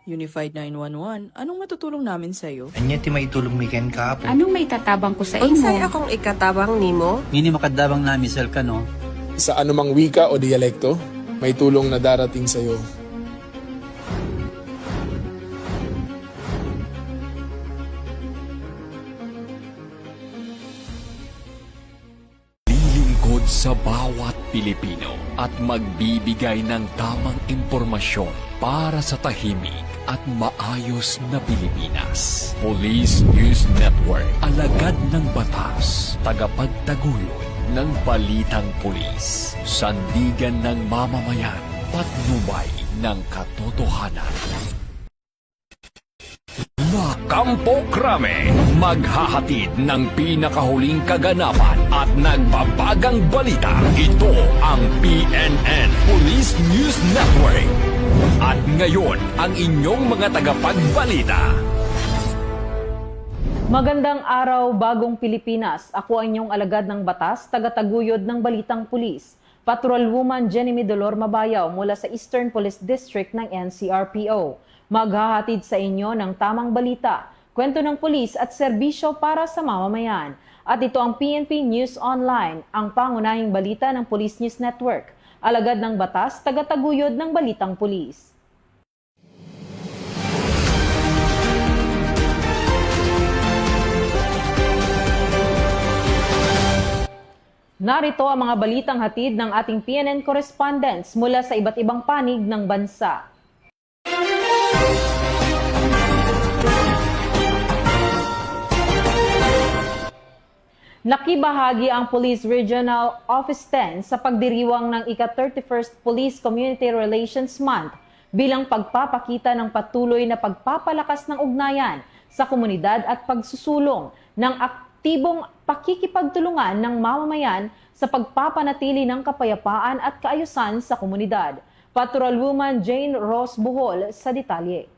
Unified 911, anong matutulong namin sa'yo? Anya ti maitulong mi ken kaapo. Anong may tatabang ko sa Unsay imo? akong ikatabang nimo? Ngini makadabang na misal ka no. Sa anumang wika o dialekto, may tulong na darating sa iyo. Lilingkod sa bawat Pilipino at magbibigay ng tamang impormasyon para sa tahimik at maayos na Pilipinas. Police News Network, alagad ng batas, tagapagtaguyod ng balitang pulis, sandigan ng mamamayan, patnubay ng katotohanan. Kampo Krame, maghahatid ng pinakahuling kaganapan at nagbabagang balita. Ito ang PNN Police News Network. At ngayon, ang inyong mga tagapagbalita. Magandang araw, Bagong Pilipinas. Ako ang inyong alagad ng batas, tagataguyod ng Balitang Pulis. Patrolwoman Jenny Midolor Mabayaw mula sa Eastern Police District ng NCRPO. Maghahatid sa inyo ng tamang balita, kwento ng pulis at serbisyo para sa mamamayan. At ito ang PNP News Online, ang pangunahing balita ng Police News Network. Alagad ng batas, tagataguyod ng Balitang Pulis. Narito ang mga balitang hatid ng ating PNN correspondents mula sa iba't ibang panig ng bansa. Nakibahagi ang Police Regional Office 10 sa pagdiriwang ng ika-31st Police Community Relations Month bilang pagpapakita ng patuloy na pagpapalakas ng ugnayan sa komunidad at pagsusulong ng aktibong pakikipagtulungan ng mamamayan sa pagpapanatili ng kapayapaan at kaayusan sa komunidad. Patrolwoman Jane Ross Bohol sa detalye.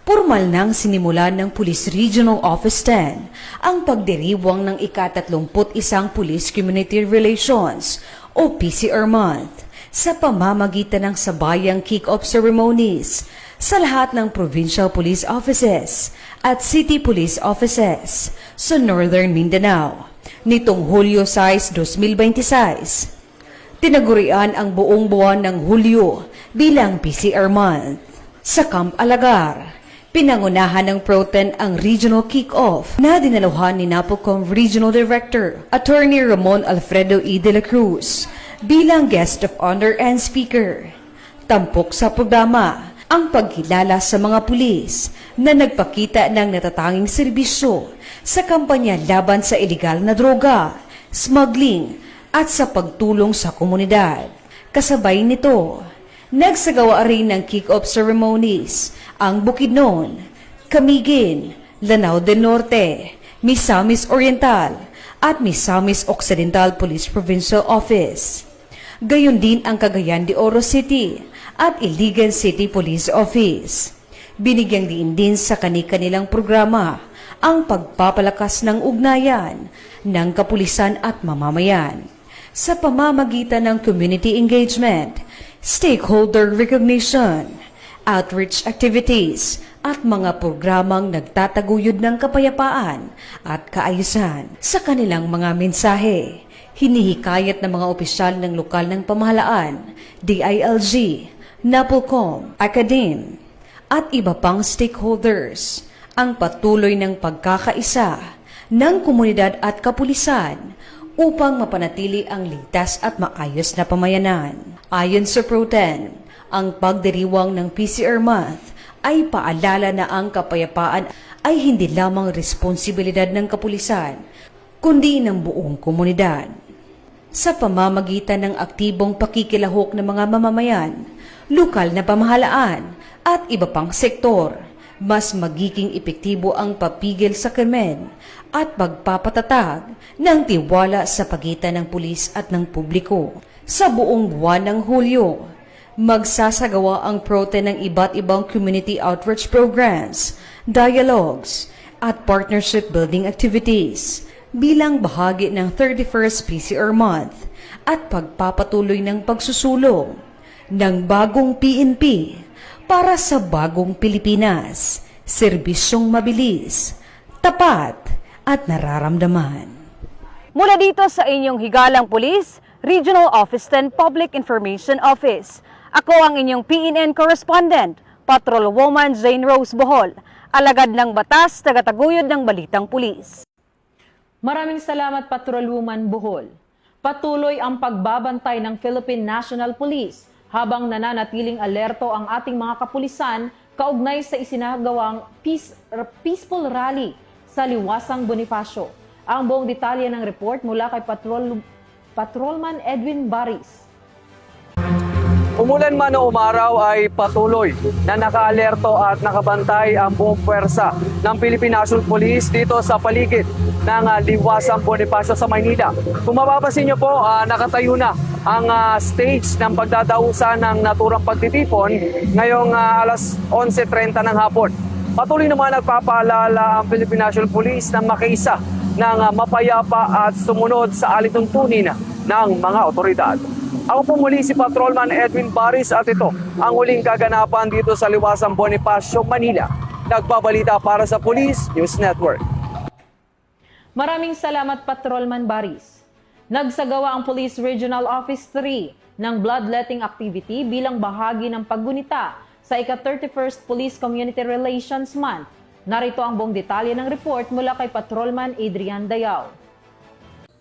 Pormal nang sinimulan ng Police Regional Office 10 ang pagdiriwang ng ika-31 Police Community Relations o PCR Month sa pamamagitan ng sabayang kick-off ceremonies sa lahat ng Provincial Police Offices at City Police Offices sa Northern Mindanao nitong Hulyo 6, 2026. Tinagurian ang buong buwan ng Hulyo bilang PCR Month. Sa Camp Alagar, pinangunahan ng Pro-10 ang regional kick-off na dinaluhan ni NAPOCOM Regional Director, Attorney Ramon Alfredo E. de la Cruz, bilang guest of honor and speaker. Tampok sa programa ang pagkilala sa mga pulis na nagpakita ng natatanging serbisyo sa kampanya laban sa ilegal na droga, smuggling at sa pagtulong sa komunidad. Kasabay nito, nagsagawa rin ng kick-off ceremonies ang Bukidnon, Camiguin, Lanao del Norte, Misamis Oriental at Misamis Occidental Police Provincial Office. Gayon din ang Cagayan de Oro City at Iligan City Police Office. Binigyang diin din sa kani-kanilang programa ang pagpapalakas ng ugnayan ng kapulisan at mamamayan sa pamamagitan ng community engagement, stakeholder recognition, outreach activities at mga programang nagtataguyod ng kapayapaan at kaayusan. Sa kanilang mga mensahe, hinihikayat ng mga opisyal ng lokal ng pamahalaan, DILG, NAPOCOM, Academe, at iba pang stakeholders ang patuloy ng pagkakaisa ng komunidad at kapulisan upang mapanatili ang ligtas at maayos na pamayanan. Ayon sa Pro-10, ang pagdiriwang ng PCR Month ay paalala na ang kapayapaan ay hindi lamang responsibilidad ng kapulisan, kundi ng buong komunidad. Sa pamamagitan ng aktibong pakikilahok ng mga mamamayan, lokal na pamahalaan at iba pang sektor, mas magiging epektibo ang papigil sa krimen at pagpapatatag ng tiwala sa pagitan ng pulis at ng publiko. Sa buong buwan ng Hulyo, magsasagawa ang Pro-10 ng iba't ibang community outreach programs, dialogues, at partnership building activities bilang bahagi ng 31st PCR Month at pagpapatuloy ng pagsusulong ng bagong PNP para sa bagong Pilipinas. Serbisyong mabilis, tapat at nararamdaman. Mula dito sa inyong higalang pulis, Regional Office 10 Public Information Office. Ako ang inyong PNN correspondent, Patrolwoman Jane Rose Bohol, alagad ng batas, tagataguyod ng balitang pulis. Maraming salamat, Patrolwoman Bohol. Patuloy ang pagbabantay ng Philippine National Police habang nananatiling alerto ang ating mga kapulisan kaugnay sa isinagawang peaceful rally sa Liwasang Bonifacio. Ang buong detalye ng report mula kay Patrolman Edwin Baris. Umulan man o umaraw ay patuloy na nakaalerto at nakabantay ang buong puwersa ng Philippine National Police dito sa paligid ng Liwasang Bonifacio sa Maynila. Kung mapapansin niyo po, nakatayo na ang stage ng pagdadausan ng naturang pagtitipon ngayong alas 11:30 ng hapon. Patuloy naman nagpapaalala ang Philippine National Police na makiisa ng mapayapa at sumunod sa alituntunin ng mga otoridad. Ako po muli si Patrolman Edwin Baris at ito ang huling kaganapan dito sa Liwasang Bonifacio, Manila. Nagbabalita para sa Police News Network. Maraming salamat, Patrolman Baris. Nagsagawa ang Police Regional Office 3 ng bloodletting activity bilang bahagi ng paggunita sa ika-31st Police Community Relations Month. Narito ang buong detalye ng report mula kay Patrolman Adrian Dayao.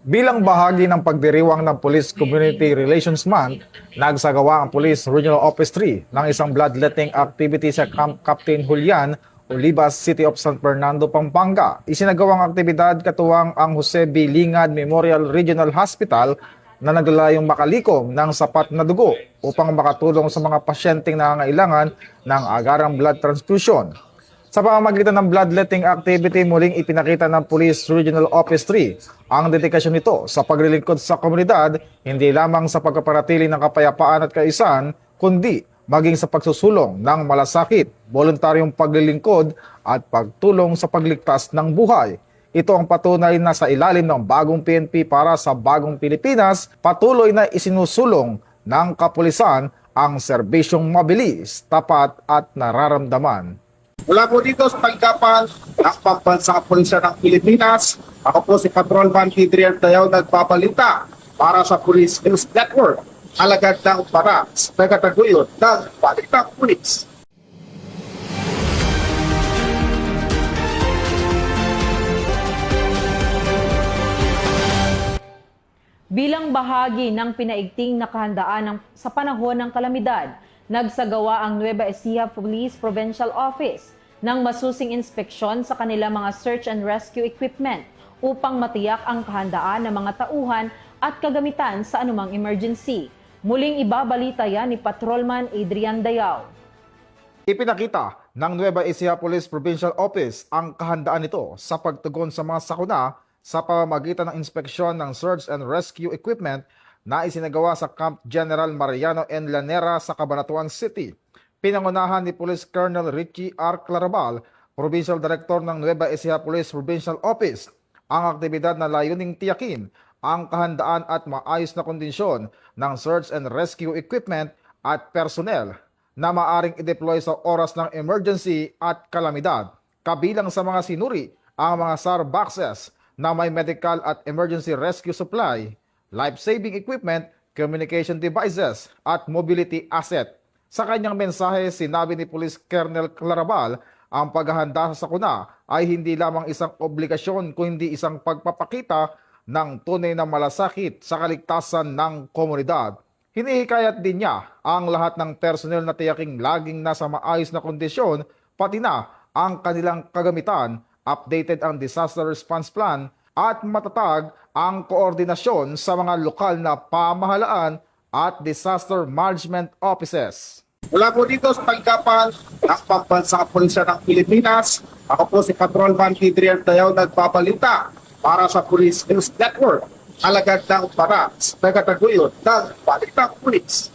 Bilang bahagi ng pagdiriwang ng Police Community Relations Month, nagsagawa ang Police Regional Office 3 ng isang bloodletting activity sa Camp Captain Julian, Olivas, City of San Fernando, Pampanga. Isinagawang aktibidad katuwang ang Jose B. Lingad Memorial Regional Hospital na naglalayong makalikom ng sapat na dugo upang makatulong sa mga pasyenteng nangangailangan ng agarang blood transfusion. Sa pamamagitan ng bloodletting activity, muling ipinakita ng Police Regional Office 3 ang dedikasyon nito sa paglilingkod sa komunidad, hindi lamang sa pagpapanatili ng kapayapaan at kaayusan, kundi maging sa pagsusulong ng malasakit, voluntaryong paglilingkod at pagtulong sa pagligtas ng buhay. Ito ang patunay na sa ilalim ng bagong PNP para sa bagong Pilipinas, patuloy na isinusulong ng kapulisan ang serbisyong mabilis, tapat at nararamdaman. Mula po dito sa tanggapan ng Pambansang Pulisya ng Pilipinas, ako po si Patrolman Adrian Dayao nagpabalita para sa Police News Network, alagad ng para sa tagataguyod ng Balitang Pulis. Bilang bahagi ng pinaigting na kahandaan sa panahon ng kalamidad, nagsagawa ang Nueva Ecija Police Provincial Office ng masusing inspeksyon sa kanilang mga search and rescue equipment upang matiyak ang kahandaan ng mga tauhan at kagamitan sa anumang emergency. Muling ibabalita yan ni Patrolman Adrian Dayao. Ipinakita ng Nueva Ecija Police Provincial Office ang kahandaan nito sa pagtugon sa mga sakuna sa pamamagitan ng inspeksyon ng search and rescue equipment na isinagawa sa Camp General Mariano N. Lanera sa Cabanatuan City. Pinangunahan ni Police Colonel Richie R. Clarabal, Provincial Director ng Nueva Ecija Police Provincial Office, ang aktibidad na layuning tiyakin ang kahandaan at maayos na kondisyon ng search and rescue equipment at personnel na maaring i-deploy sa oras ng emergency at kalamidad. Kabilang sa mga sinuri ang mga SAR boxes na may medical at emergency rescue supply, life-saving equipment, communication devices, at mobility asset. Sa kanyang mensahe, sinabi ni Police Colonel Clarabal, ang paghahanda sa sakuna ay hindi lamang isang obligasyon kundi isang pagpapakita ng tunay na malasakit sa kaligtasan ng komunidad. Hinihikayat din niya ang lahat ng personnel na tiyaking laging nasa maayos na kondisyon, pati na ang kanilang kagamitan, updated ang disaster response plan, at matatag ang koordinasyon sa mga lokal na pamahalaan at disaster management offices. Mula po dito sa tanggapan ng Pambansang Pulisya ng Pilipinas, ako po si Patrolman Adrian Dayao nagpabalita para sa Police News Network, alagad ng para sa tagataguyod ng Balitang Pulis.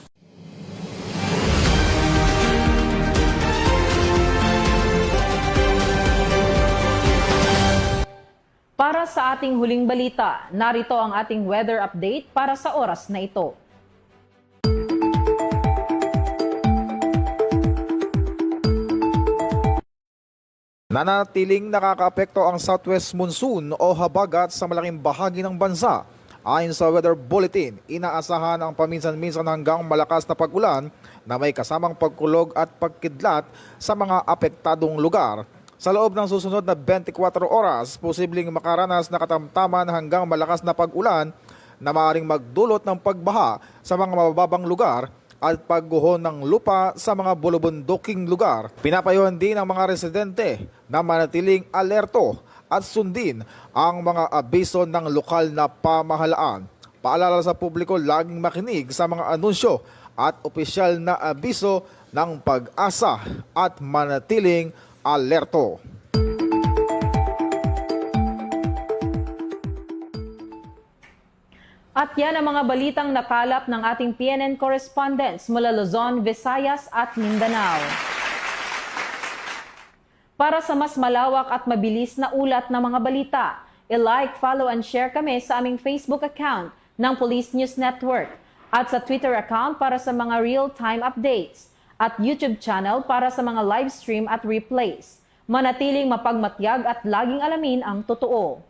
Para sa ating huling balita, narito ang ating weather update para sa oras na ito. Nanatiling nakakaapekto ang southwest monsoon o habagat sa malaking bahagi ng bansa. Ayon sa Weather Bulletin, inaasahan ang paminsan-minsan hanggang malakas na pag-ulan na may kasamang pagkulog at pagkidlat sa mga apektadong lugar. Sa loob ng susunod na 24 oras, posibleng makaranas na katamtaman hanggang malakas na pag-ulan na maaaring magdulot ng pagbaha sa mga mababang lugar at pagguho ng lupa sa mga bulubunduking lugar. Pinapayuhan din ng mga residente na manatiling alerto at sundin ang mga abiso ng lokal na pamahalaan. Paalala sa publiko laging makinig sa mga anunsyo at opisyal na abiso ng pag-asa at manatiling alerto. At yan ang mga balitang nakalap ng ating PNN correspondents mula Luzon, Visayas at Mindanao. Para sa mas malawak at mabilis na ulat ng mga balita, i-like, follow and share kami sa aming Facebook account ng Police News Network at sa Twitter account para sa mga real-time updates at YouTube channel para sa mga live stream at replays. Manatiling mapagmatyag at laging alamin ang totoo.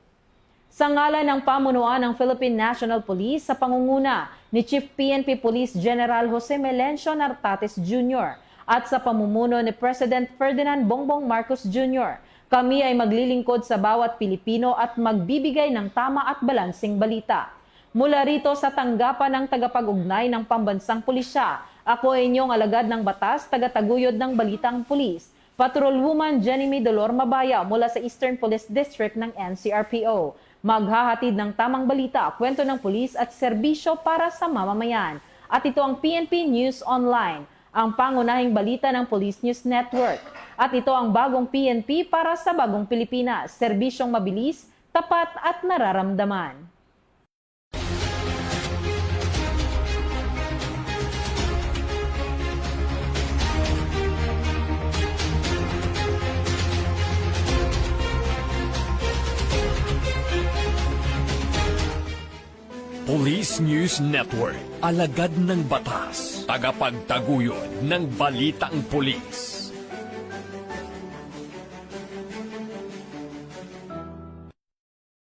Sa ngalan ng pamunuan ng Philippine National Police sa pangunguna ni Chief PNP Police General Jose Melencio Nartates Jr. at sa pamumuno ni President Ferdinand Bongbong Marcos Jr., kami ay maglilingkod sa bawat Pilipino at magbibigay ng tama at balansing balita. Mula rito sa tanggapan ng tagapag-ugnay ng Pambansang Pulisya, ako ay inyong alagad ng batas, tagataguyod ng Balitang Pulis, Patrolwoman Jenny Dolor Mabaya mula sa Eastern Police District ng NCRPO. Maghahatid ng tamang balita, kwento ng pulis at serbisyo para sa mamamayan. At ito ang PNP News Online, ang pangunahing balita ng Police News Network. At ito ang bagong PNP para sa bagong Pilipinas, serbisyong mabilis, tapat at nararamdaman. Police News Network, alagad ng batas, tagapagtaguyod ng balitang pulis.